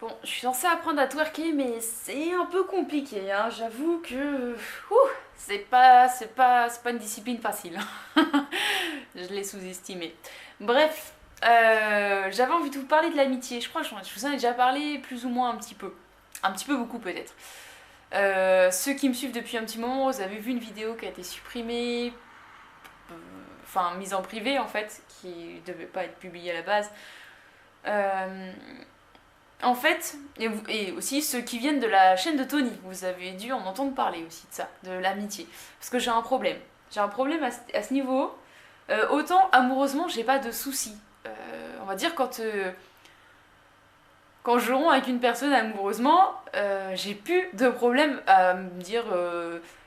Bon, je suis censée apprendre à twerker, mais c'est un peu compliqué, hein. J'avoue que c'est pas une discipline facile. Je l'ai sous-estimé. Bref, j'avais envie de vous parler de l'amitié. Je crois que je vous en ai déjà parlé plus ou moins un petit peu beaucoup peut-être. Ceux qui me suivent depuis un petit moment, vous avez vu une vidéo qui a été supprimée, enfin mise en privé en fait, qui devait pas être publiée à la base. Euh, En fait, et aussi ceux qui viennent de la chaîne de Tony, vous avez dû en entendre parler aussi de ça, de l'amitié. Parce que j'ai un problème. J'ai un problème à ce niveau. Autant amoureusement, j'ai pas de soucis. On va dire quand je romps avec une personne amoureusement, j'ai plus de problème à me dire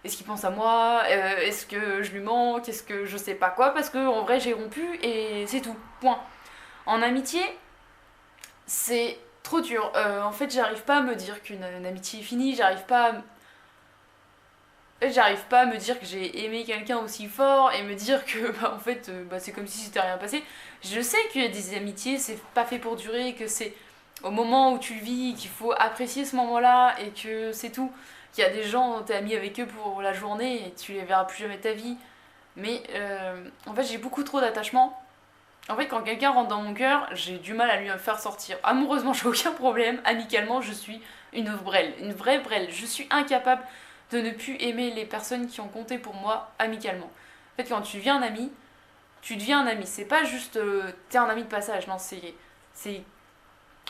est-ce qu'il pense à moi, est-ce que je lui manque, est-ce que je sais pas quoi, parce que en vrai j'ai rompu et c'est tout. Point. En amitié, c'est trop dur. En fait, j'arrive pas à me dire qu'une une amitié est finie. J'arrive pas à me dire que j'ai aimé quelqu'un aussi fort et me dire que bah, en fait bah, c'est comme si c'était rien passé. Je sais qu'il y a des amitiés, c'est pas fait pour durer, que c'est au moment où tu le vis qu'il faut apprécier ce moment-là et que c'est tout. Qu'il y a des gens, t'es ami avec eux pour la journée et tu les verras plus jamais de ta vie. Mais en fait, j'ai beaucoup trop d'attachement. En fait, quand quelqu'un rentre dans mon cœur, j'ai du mal à lui faire sortir. Amoureusement, j'ai aucun problème. Amicalement, je suis une brêle, une vraie brêle. Je suis incapable de ne plus aimer les personnes qui ont compté pour moi amicalement. En fait, quand tu deviens un ami, tu deviens un ami. C'est pas juste t'es un ami de passage, non, c'est.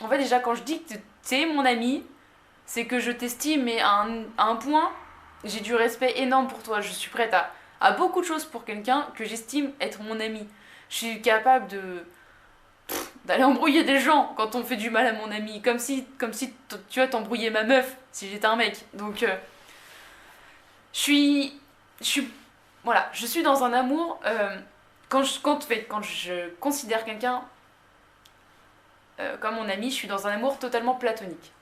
En fait, déjà, quand je dis que t'es mon ami, c'est que je t'estime, mais à un point, j'ai du respect énorme pour toi. Je suis prête à beaucoup de choses pour quelqu'un que j'estime être mon ami. Je suis capable d'aller embrouiller des gens quand on fait du mal à mon ami. Comme si tu vois, t'embrouillais ma meuf si j'étais un mec. Donc, je suis. Je suis. Voilà, je suis dans un amour. Quand je considère quelqu'un comme mon ami, je suis dans un amour totalement platonique.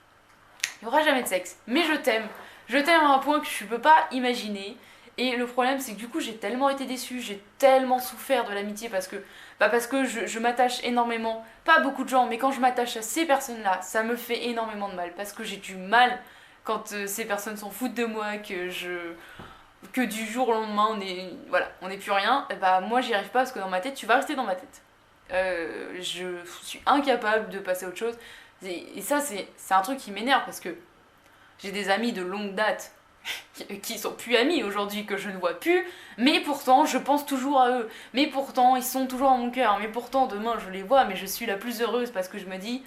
Il n'y aura jamais de sexe. Mais je t'aime. Je t'aime à un point que je peux pas imaginer. Et le problème, c'est que du coup, j'ai tellement été déçue, j'ai tellement souffert de l'amitié parce que je m'attache énormément. Pas beaucoup de gens, mais quand je m'attache à ces personnes-là, ça me fait énormément de mal. Parce que j'ai du mal quand ces personnes s'en foutent de moi, que du jour au lendemain, on n'est plus rien. Et bah, moi, j'y arrive pas parce que dans ma tête, tu vas rester dans ma tête. Je suis incapable de passer à autre chose. Et ça, c'est un truc qui m'énerve parce que j'ai des amis de longue date qui sont plus amis aujourd'hui, que je ne vois plus, mais pourtant je pense toujours à eux, mais pourtant ils sont toujours dans mon cœur, mais pourtant demain je les vois, mais je suis la plus heureuse parce que je me dis,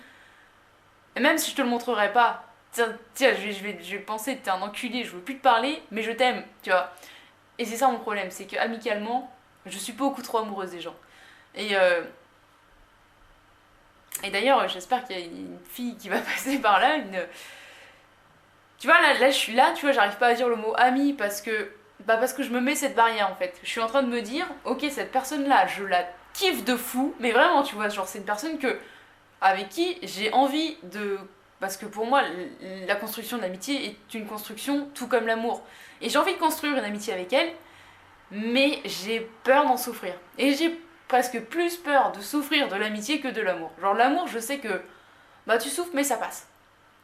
et même si je te le montrerai pas, tiens je vais penser t'es un enculé, je veux plus te parler, mais je t'aime, tu vois. Et c'est ça mon problème, c'est que amicalement, je suis beaucoup trop amoureuse des gens. Et, euh, et d'ailleurs, j'espère qu'il y a une fille qui va passer par là, tu vois, là, je suis là, tu vois, j'arrive pas à dire le mot ami parce que je me mets cette barrière en fait. Je suis en train de me dire, ok, cette personne-là, je la kiffe de fou, mais vraiment, tu vois, genre, c'est une personne avec qui j'ai envie de. Parce que pour moi, la construction de l'amitié est une construction tout comme l'amour. Et j'ai envie de construire une amitié avec elle, mais j'ai peur d'en souffrir. Et j'ai presque plus peur de souffrir de l'amitié que de l'amour. Genre, l'amour, je sais que, bah, tu souffres, mais ça passe.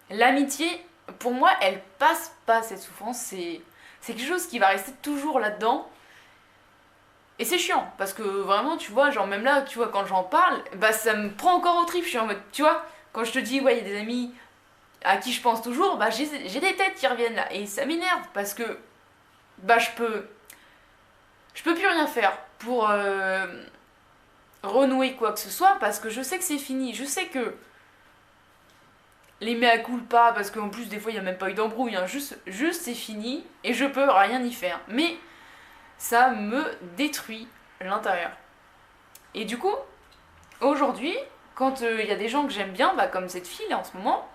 L'amitié, pour moi, elle passe pas cette souffrance. C'est quelque chose qui va rester toujours là-dedans. Et c'est chiant, parce que vraiment, tu vois, genre même là, tu vois, quand j'en parle, bah ça me prend encore au trip. Je suis en mode, tu vois, quand je te dis, ouais, il y a des amis à qui je pense toujours, bah j'ai des têtes qui reviennent là. Et ça m'énerve, parce que, bah je peux plus rien faire pour renouer quoi que ce soit, parce que je sais que c'est fini. Je sais que les mea culpa, parce qu'en plus des fois il n'y a même pas eu d'embrouille, hein. Juste c'est fini et je peux rien y faire. Mais ça me détruit l'intérieur. Et du coup, aujourd'hui, quand il y a des gens que j'aime bien, bah, comme cette fille là en ce moment,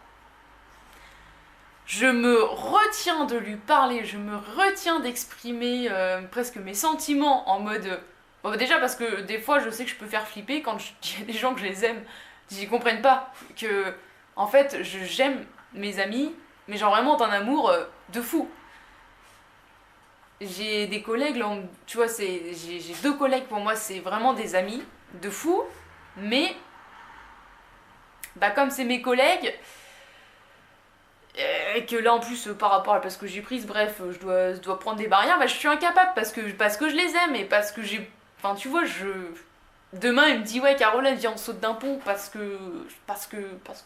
je me retiens de lui parler, je me retiens d'exprimer presque mes sentiments en mode. Bon, déjà parce que des fois je sais que je peux faire flipper quand il y a des gens que je les aime, ils comprennent pas que en fait j'aime mes amis, mais genre vraiment d'un amour de fou. J'ai des collègues, là, tu vois, j'ai deux collègues pour moi, c'est vraiment des amis de fou, mais bah comme c'est mes collègues, et que là en plus par rapport à parce que j'ai prise, bref, je dois prendre des barrières, bah je suis incapable parce que je les aime et parce que j'ai... Enfin tu vois, demain il me dit ouais Caroline viens on saute d'un pont parce que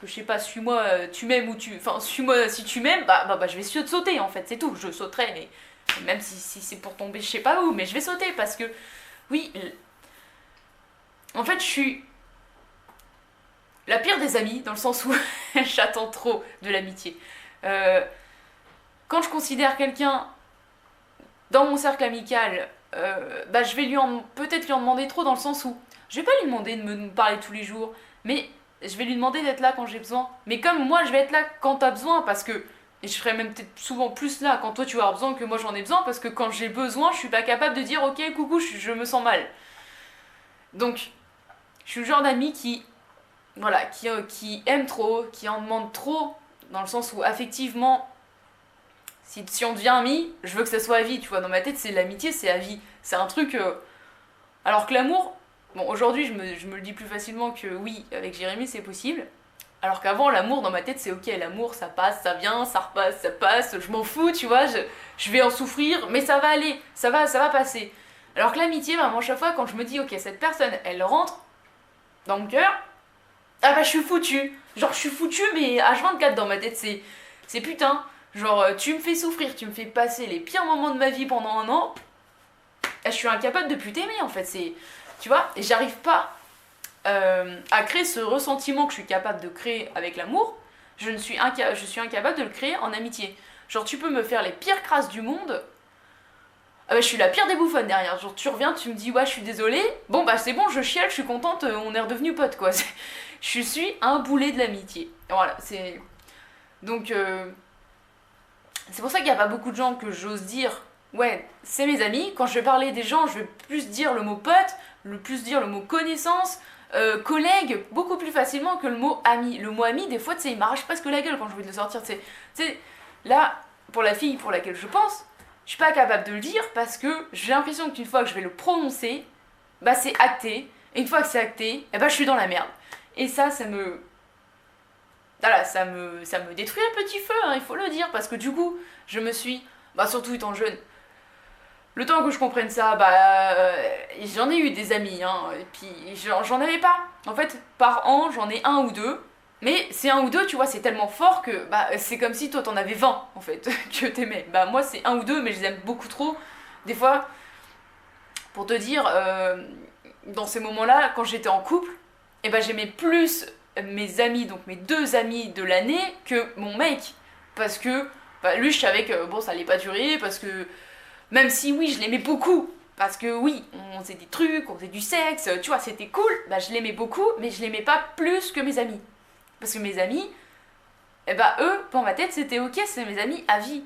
je sais pas, suis-moi, tu m'aimes ou tu... Enfin suis-moi si tu m'aimes, bah je vais sauter en fait, c'est tout, je sauterai, mais même si c'est pour tomber je sais pas où, mais je vais sauter parce que oui, en fait je suis la pire des amies dans le sens où j'attends trop de l'amitié. Euh, Quand je considère quelqu'un dans mon cercle amical, bah je vais peut-être lui en demander trop dans le sens où je vais pas lui demander de me parler tous les jours, mais je vais lui demander d'être là quand j'ai besoin. Mais comme moi je vais être là quand t'as besoin, parce que et je serai même peut-être souvent plus là quand toi tu vas avoir besoin que moi j'en ai besoin, parce que quand j'ai besoin, je suis pas capable de dire ok coucou, je me sens mal. Donc je suis le genre d'ami qui voilà qui aime trop, qui en demande trop, dans le sens où affectivement si on devient amis, je veux que ça soit à vie, tu vois. Dans ma tête, c'est l'amitié, c'est à vie. C'est un truc. Alors que l'amour, bon, aujourd'hui, je me le dis plus facilement que oui, avec Jérémy, c'est possible. Alors qu'avant, l'amour, dans ma tête, c'est ok, l'amour, ça passe, ça vient, ça repasse, ça passe, je m'en fous, tu vois, je vais en souffrir, mais ça va aller, ça va passer. Alors que l'amitié, vraiment, chaque fois, quand je me dis, ok, cette personne, elle rentre dans mon cœur, ah bah, je suis foutue. Genre, je suis foutue, mais H24 dans ma tête, c'est putain. Genre, tu me fais souffrir, tu me fais passer les pires moments de ma vie pendant un an, je suis incapable de plus t'aimer en fait. Tu vois, et j'arrive pas à créer ce ressentiment que je suis capable de créer avec l'amour. Je suis incapable de le créer en amitié. Genre, tu peux me faire les pires crasses du monde, ah bah, je suis la pire des bouffonnes derrière. Genre, tu reviens, tu me dis, ouais, je suis désolée. Bon, bah, c'est bon, je chiale, je suis contente, on est redevenus potes, quoi. Je suis un boulet de l'amitié. Voilà, c'est. Donc, c'est pour ça qu'il n'y a pas beaucoup de gens que j'ose dire, ouais, c'est mes amis. Quand je vais parler des gens, je vais plus dire le mot pote, plus dire le mot connaissance, collègue, beaucoup plus facilement que le mot ami. Le mot ami, des fois, tu sais, il m'arrache presque la gueule quand je veux le sortir, tu sais. Là, pour la fille pour laquelle je pense, je suis pas capable de le dire parce que j'ai l'impression qu'une fois que je vais le prononcer, bah c'est acté. Et une fois que c'est acté, eh bah je suis dans la merde. Et ça me... Voilà, ça me détruit un petit feu, hein, il faut le dire, parce que du coup, je me suis, bah surtout étant jeune, le temps que je comprenne ça, j'en ai eu des amis, hein, et puis j'en avais pas. En fait, par an, j'en ai un ou deux, mais c'est un ou deux, tu vois, c'est tellement fort que, bah, c'est comme si toi t'en avais 20, en fait, que t'aimais. Bah, moi, c'est un ou deux, mais je les aime beaucoup trop. Des fois, pour te dire, dans ces moments-là, quand j'étais en couple, et bah, j'aimais plus mes amis, donc mes deux amis de l'année, que mon mec. Parce que bah, lui, je savais que bon, ça allait pas durer, parce que même si oui, je l'aimais beaucoup, parce que oui, on faisait des trucs, on faisait du sexe, tu vois, c'était cool, bah je l'aimais beaucoup, mais je l'aimais pas plus que mes amis. Parce que mes amis, eh bah eux, pour ma tête, c'était ok, c'est mes amis à vie.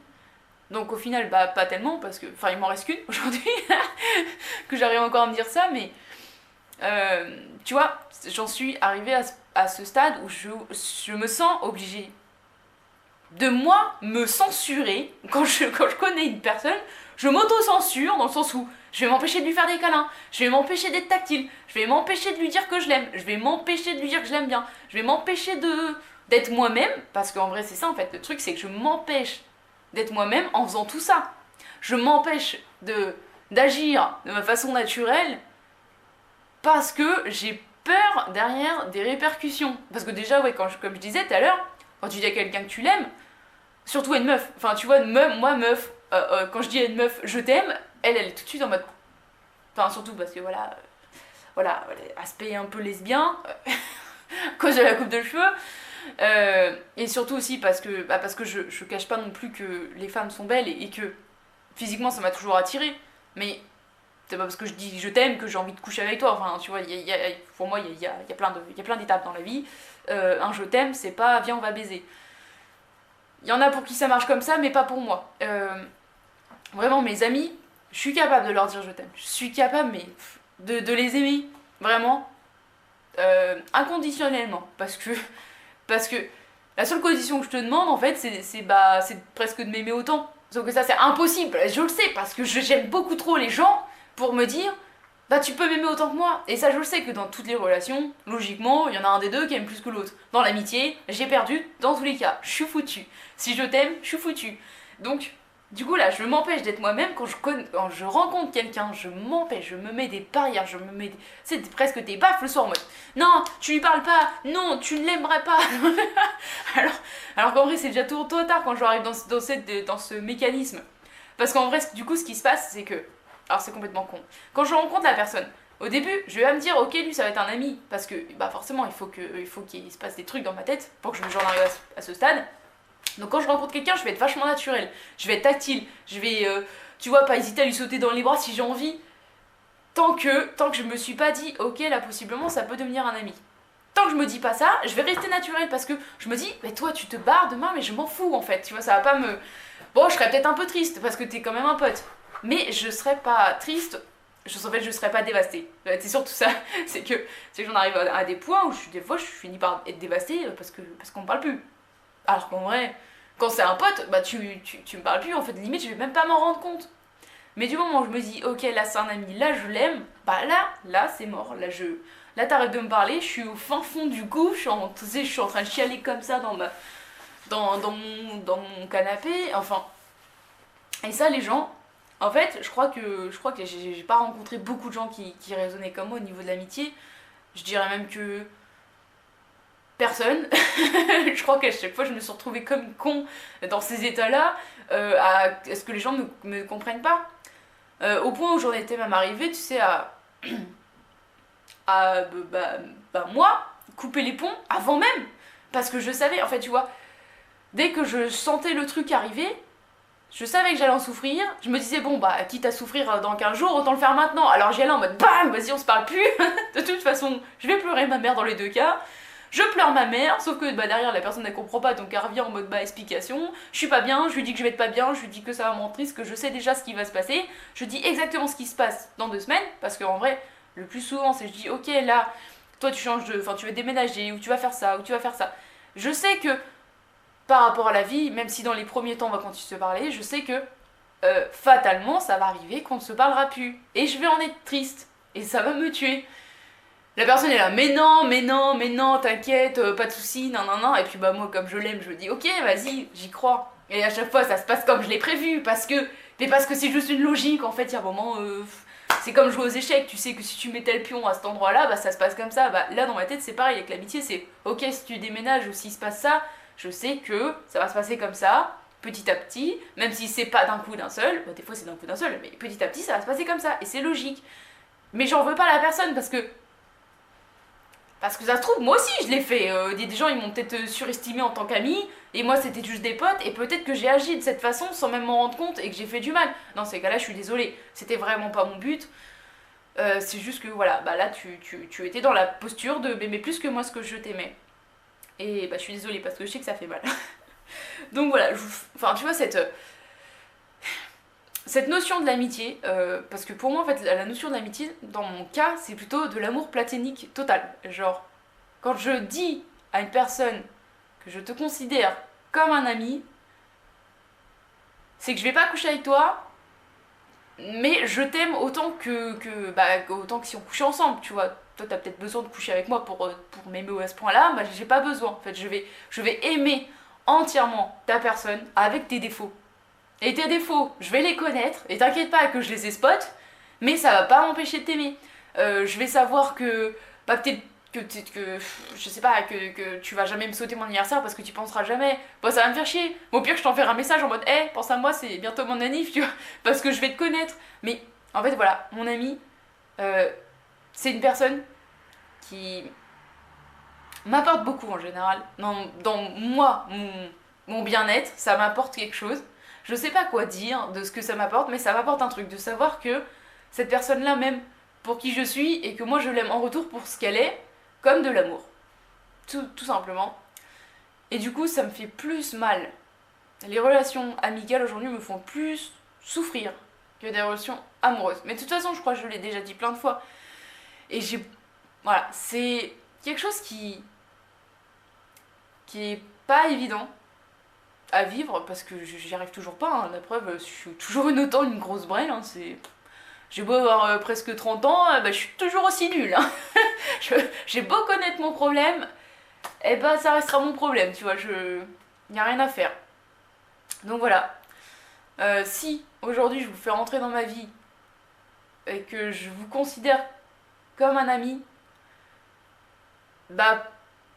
Donc au final, bah pas tellement, parce que, enfin il m'en reste qu'une aujourd'hui, que j'arrive encore à me dire ça, mais tu vois, j'en suis arrivée à ce stade où je me sens obligée de moi me censurer quand je connais une personne, je m'auto-censure dans le sens où je vais m'empêcher de lui faire des câlins, je vais m'empêcher d'être tactile, je vais m'empêcher de lui dire que je l'aime, je vais m'empêcher de lui dire que je l'aime bien, je vais m'empêcher d'être moi-même, parce qu'en vrai c'est ça en fait, le truc c'est que je m'empêche d'être moi-même en faisant tout ça. Je m'empêche d'agir de ma façon naturelle parce que j'ai peur derrière des répercussions. Parce que déjà, ouais, comme je disais tout à l'heure, quand tu dis à quelqu'un que tu l'aimes, surtout à une meuf, enfin tu vois, moi meuf, quand je dis à une meuf je t'aime, elle est tout de suite en mode. Enfin, surtout parce que voilà, aspect un peu lesbien, à cause de la coupe de cheveux. Et surtout aussi parce que je cache pas non plus que les femmes sont belles et que physiquement ça m'a toujours attirée. Mais c'est pas parce que je dis je t'aime que j'ai envie de coucher avec toi. Enfin, tu vois, pour moi, il y a plein d'étapes dans la vie. Un je t'aime, c'est pas viens, on va baiser. Il y en a pour qui ça marche comme ça, mais pas pour moi. Vraiment, mes amis, je suis capable de leur dire je t'aime. Je suis capable, mais de les aimer, vraiment, inconditionnellement. Parce que la seule condition que je te demande, en fait, c'est presque de m'aimer autant. Sauf que ça, c'est impossible, je le sais, parce que j'aime beaucoup trop les gens pour me dire bah tu peux m'aimer autant que moi. Et ça, je le sais que dans toutes les relations, logiquement, il y en a un des deux qui aime plus que l'autre. Dans l'amitié, j'ai perdu dans tous les cas. Je suis foutue. Si je t'aime, je suis foutue. Donc, du coup, là, je m'empêche d'être moi-même. Quand je rencontre quelqu'un, je m'empêche, je me mets des barrières, je me mets. C'est presque des baffes le soir en mode non, tu lui parles pas, non, tu ne l'aimerais pas. alors alors qu'en vrai, c'est déjà trop tard quand j'arrive dans ce mécanisme. Parce qu'en vrai, du coup, ce qui se passe, c'est que. Alors, c'est complètement con. Quand je rencontre la personne, au début, je vais me dire, ok, lui, ça va être un ami. Parce que, bah, forcément, il faut qu'il se passe des trucs dans ma tête pour que j'en arrive à ce stade. Donc, quand je rencontre quelqu'un, je vais être vachement naturel. Je vais être tactile. Je vais, tu vois, pas hésiter à lui sauter dans les bras si j'ai envie. Tant que je me suis pas dit, ok, là, possiblement, ça peut devenir un ami. Tant que je me dis pas ça, je vais rester naturel parce que je me dis, mais toi, tu te barres demain, mais je m'en fous en fait. Tu vois, ça va pas me. Bon, je serais peut-être un peu triste parce que t'es quand même un pote. Mais je serais pas triste, en fait je serais pas dévastée. C'est surtout ça, c'est que j'en arrive à des points où des fois je finis par être dévastée parce qu'on me parle plus. Alors qu'en vrai, quand c'est un pote, bah tu me parles plus, en fait limite je vais même pas m'en rendre compte. Mais du moment où je me dis ok là c'est un ami, là je l'aime, bah là c'est mort, là t'arrêtes de me parler, je suis au fin fond du gouffre, tu sais, je suis en train de chialer comme ça dans mon canapé, enfin. Et ça les gens, en fait, je crois que j'ai pas rencontré beaucoup de gens qui raisonnaient comme moi au niveau de l'amitié. Je dirais même que personne. Je crois qu'à chaque fois, je me suis retrouvée comme une con dans ces états-là, à ce que les gens me comprennent pas. Au point où j'en étais même arrivée, tu sais, moi, couper les ponts avant même. Parce que je savais, en fait, tu vois, dès que je sentais le truc arriver, je savais que j'allais en souffrir, je me disais bon bah quitte à souffrir dans 15 jours, autant le faire maintenant. Alors j'y allais en mode bam, vas-y on se parle plus. De toute façon, je vais pleurer ma mère dans les deux cas. Je pleure ma mère, sauf que bah, derrière la personne ne comprend pas, donc elle revient en mode bah explication. Je suis pas bien, je lui dis que je vais être pas bien, je lui dis que ça va me rendre triste, que je sais déjà ce qui va se passer. Je dis exactement ce qui se passe dans 2 semaines, parce qu'en vrai, le plus souvent c'est je dis ok là, toi tu changes de. Enfin tu veux déménager, ou tu vas faire ça, ou tu vas faire ça. Je sais que par rapport à la vie, même si dans les premiers temps on va continuer de se parler, je sais que fatalement ça va arriver qu'on ne se parlera plus. Et je vais en être triste. Et ça va me tuer. La personne est là, mais non, t'inquiète, pas de soucis, non, non, non. Et puis bah moi comme je l'aime, je me dis ok, vas-y, j'y crois. Et à chaque fois ça se passe comme je l'ai prévu, parce que c'est juste une logique, en fait, il y a un moment... c'est comme jouer aux échecs, tu sais que si tu mets tel pion à cet endroit-là, bah ça se passe comme ça. Bah là dans ma tête c'est pareil avec l'amitié, c'est ok si tu déménages ou s'il se passe ça, je sais que ça va se passer comme ça, petit à petit, même si c'est pas d'un coup d'un seul, bah, des fois c'est d'un coup d'un seul, mais petit à petit ça va se passer comme ça, et c'est logique. Mais j'en veux pas à la personne parce que ça se trouve, moi aussi je l'ai fait. Des gens ils m'ont peut-être surestimé en tant qu'ami, et moi c'était juste des potes, et peut-être que j'ai agi de cette façon sans même m'en rendre compte et que j'ai fait du mal. Dans ces cas-là, je suis désolée, c'était vraiment pas mon but. C'est juste que voilà, bah là tu étais dans la posture de m'aimer plus que moi ce que je t'aimais. Et bah je suis désolée parce que je sais que ça fait mal. Donc voilà, enfin tu vois cette notion de l'amitié, parce que pour moi en fait la notion de l'amitié, dans mon cas, c'est plutôt de l'amour platonique total. Genre, quand je dis à une personne que je te considère comme un ami, c'est que je vais pas coucher avec toi, mais je t'aime autant que si on couchait ensemble, tu vois. Toi t'as peut-être besoin de coucher avec moi pour m'aimer à ce point-là, bah j'ai pas besoin. En fait, je vais aimer entièrement ta personne avec tes défauts. Et tes défauts, je vais les connaître, et t'inquiète pas que je les ai spot, mais ça va pas m'empêcher de t'aimer. Je vais savoir que, bah, peut-être que je sais pas, que tu vas jamais me sauter mon anniversaire parce que tu penseras jamais. Bon, ça va me faire chier. Bon, au pire, je t'enverrai un message en mode, hey, pense à moi, c'est bientôt mon anniv, tu vois, parce que je vais te connaître. Mais en fait, voilà, mon ami, c'est une personne qui m'apporte beaucoup en général. Dans moi, mon bien-être, ça m'apporte quelque chose. Je sais pas quoi dire de ce que ça m'apporte, mais ça m'apporte un truc, de savoir que cette personne-là m'aime pour qui je suis et que moi je l'aime en retour pour ce qu'elle est, comme de l'amour. Tout simplement. Et du coup, ça me fait plus mal. Les relations amicales aujourd'hui me font plus souffrir que des relations amoureuses. Mais de toute façon, je crois que je l'ai déjà dit plein de fois. Et voilà, c'est quelque chose qui est pas évident à vivre parce que j'y arrive toujours pas, hein. La preuve, je suis toujours une grosse brêle, hein. J'ai beau avoir presque 30 ans, bah, je suis toujours aussi nulle. Hein. J'ai beau connaître mon problème, et bah ça restera mon problème, tu vois, il n'y a rien à faire. Donc voilà. Si aujourd'hui je vous fais rentrer dans ma vie et que je vous considère comme un ami, bah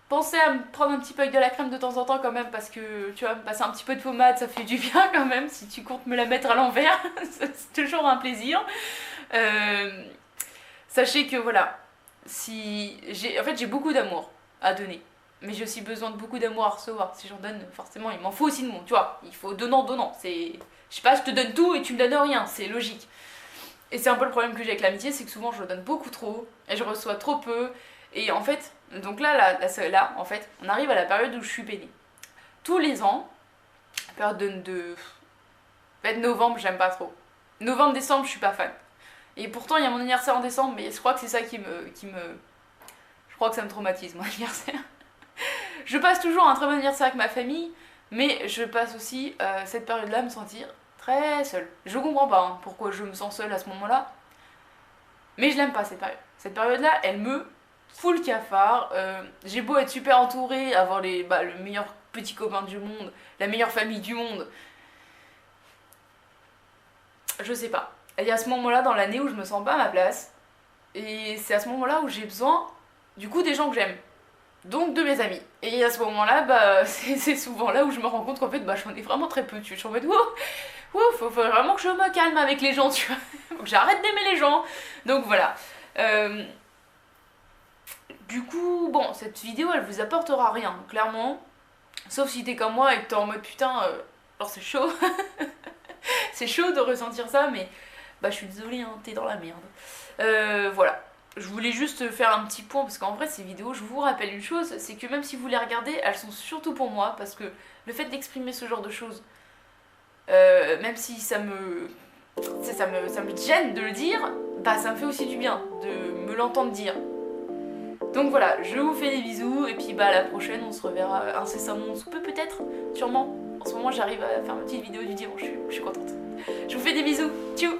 pensez à me prendre un petit peu avec de la crème de temps en temps quand même, parce que tu vois, me passer un petit peu de pommade ça fait du bien quand même, si tu comptes me la mettre à l'envers, c'est toujours un plaisir. Euh, Sachez que voilà, si en fait j'ai beaucoup d'amour à donner, mais j'ai aussi besoin de beaucoup d'amour à recevoir. Si j'en donne, forcément, il m'en faut aussi de mon, tu vois, il faut donnant. Je sais pas, je te donne tout et tu me donnes rien, c'est logique. Et c'est un peu le problème que j'ai avec l'amitié, c'est que souvent je donne beaucoup trop et je reçois trop peu. Et en fait, donc là, en fait, on arrive à la période où je suis peinée. Tous les ans, la période de novembre, j'aime pas trop. Novembre, décembre, je suis pas fan. Et pourtant, il y a mon anniversaire en décembre, mais je crois que c'est ça je crois que ça me traumatise, mon anniversaire. Je passe toujours un très bon anniversaire avec ma famille, mais je passe aussi cette période-là à me sentir très seule. Je comprends pas hein, pourquoi je me sens seule à ce moment-là, mais je l'aime pas cette période. Cette période-là, elle me fout le cafard. J'ai beau être super entourée, avoir le meilleur petit copain du monde, la meilleure famille du monde, je sais pas. Il y a ce moment-là dans l'année où je me sens pas à ma place, et c'est à ce moment-là où j'ai besoin du coup des gens que j'aime. Donc de mes amis. Et à ce moment-là, bah, c'est souvent là où je me rends compte qu'en fait, bah, j'en ai vraiment très peu. Je suis en mode, faut vraiment que je me calme avec les gens, tu vois. Faut que j'arrête d'aimer les gens. Donc voilà. Euh, du coup, bon, cette vidéo, elle vous apportera rien, clairement. Sauf si t'es comme moi et que t'es en mode, putain, genre c'est chaud. C'est chaud de ressentir ça, mais bah, je suis désolée, hein, t'es dans la merde. Voilà. Je voulais juste faire un petit point parce qu'en vrai ces vidéos, je vous rappelle une chose, c'est que même si vous les regardez, elles sont surtout pour moi parce que le fait d'exprimer ce genre de choses, même si ça me gêne de le dire, bah ça me fait aussi du bien de me l'entendre dire. Donc voilà, je vous fais des bisous et puis bah à la prochaine, on se reverra incessamment sous peu peut-être, sûrement. En ce moment j'arrive à faire ma petite vidéo du dimanche, je suis contente. Je vous fais des bisous, tchou.